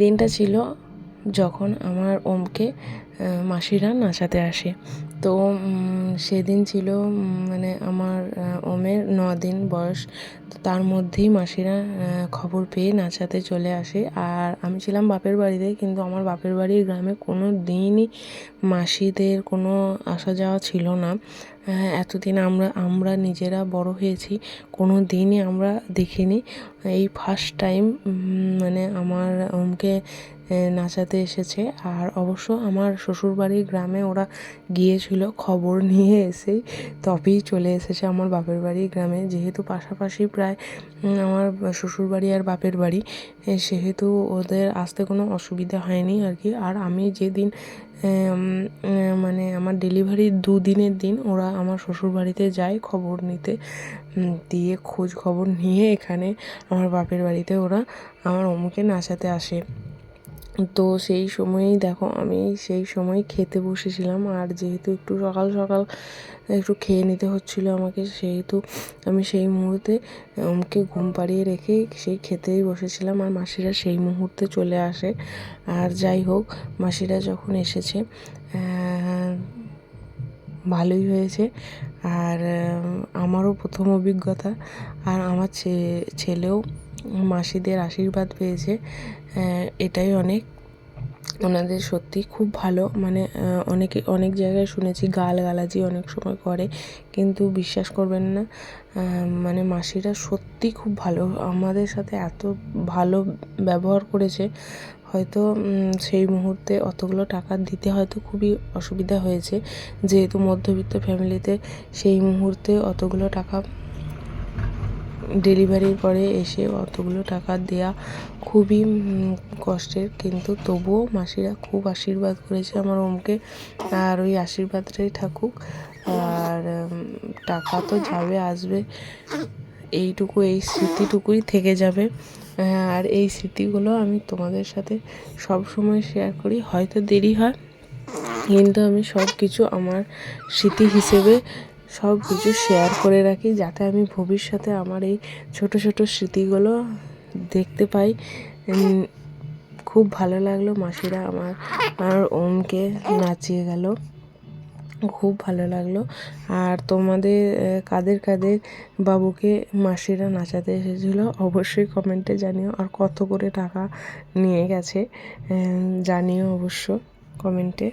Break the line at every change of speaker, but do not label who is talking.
দিনটা ছিল যখন আমার ওমকে মাসিরা নাচাতে আসে। তো সেদিন ছিল মানে আমার ওমের 9 দিন বয়স। তো তার মধ্যেই মাসিরা খবর পেয়ে নাচাতে চলে আসে। আর আমি ছিলাম বাপের বাড়িতে, কিন্তু আমার বাপের বাড়ির গ্রামে কোনো দিনই মাসিদের কোনো আসা যাওয়া ছিল না। এতদিন আমরা নিজেরা বড় হয়েছি, কোনো দিনই আমরা দেখিনি। এই ফার্স্ট টাইম মানে আমার ওমকে নাচাতে এসেছে। আর অবশ্য আমার শ্বশুরবাড়ির গ্রামে ওরা গিয়েছিল, খবর নিয়ে এসেই তবেই চলে এসেছে আমার বাপের বাড়ির গ্রামে। যেহেতু পাশাপাশি প্রায় আমার শ্বশুরবাড়ি আর বাপের বাড়ি, সেহেতু ওদের আসতে কোনো অসুবিধা হয়নি আর কি। আর আমি যেদিন মানে আমার ডেলিভারির 2 দিনের দিন ওরা আমার শ্বশুরবাড়িতে যায় খবর নিতে, দিয়ে খোঁজ খবর নিয়ে এখানে আমার বাপের বাড়িতে ওরা আমার ওমকে নাচাতে আসে। তো সেই সময়েই দেখো আমি সেই সময় খেতে বসেছিলাম। আর যেহেতু একটু সকাল সকাল একটু খেয়ে নিতে হচ্ছিলো আমাকে, সেহেতু আমি সেই মুহূর্তে ওমকে ঘুম পাড়িয়ে রেখে সেই খেতেই বসেছিলাম। আর মাসিরা সেই মুহূর্তে চলে আসে। আর যাই হোক, মাসিরা যখন এসেছে ভালোই হয়েছে। আর আমারও প্রথম অভিজ্ঞতা। আর আমার ছেলেও মাসিদের আশীর্বাদ পেয়েছে, এটাই অনেক। ওনাদের সত্যি খুব ভালো, মানে অনেক জায়গায় শুনেছি গালাগালাজি অনেক সময় করে, কিন্তু বিশ্বাস করবেন না, মানে মাসিরা সত্যি খুব ভালো। আমাদের সাথে এত ভালো ব্যবহার করেছে, হয়তো সেই মুহূর্তে অতগুলো টাকা দিতে হয়তো খুবই অসুবিধা হয়েছে, যেহেতু মধ্যবিত্ত ফ্যামিলিতে সেই মুহূর্তে অতগুলো টাকা ডেলিভারির পরে এসে অতগুলো টাকা দেয়া খুবই কষ্টের। কিন্তু তবুও মাসিরা খুব আশীর্বাদ করেছে আমার ওমকে, আর ওই আশীর্বাদটাই থাকুক। আর টাকা তো যাবে আসবে, এই স্মৃতিটুকুই থেকে যাবে। আর এই স্মৃতিগুলো আমি তোমাদের সাথে সব সময় শেয়ার করি। হয়তো দেরি হয়, কিন্তু আমি সব কিছু আমার স্মৃতি হিসেবে সব কিছু শেয়ার করে রাখি, যাতে আমি ভবিষ্যতে আমার এই ছোট ছোট স্মৃতিগুলো দেখতে পাই। খুব ভালো লাগলো মাসিরা আমার ওমকে নাচিয়ে গেল, খুব ভালো লাগলো। আর তোমাদের কাদের কাদের বাবুকে মাসিরা নাচাতে এসেছিলো অবশ্যই কমেন্টে জানিও। আর কত করে টাকা নিয়ে গেছে জানিও অবশ্য কমেন্টে।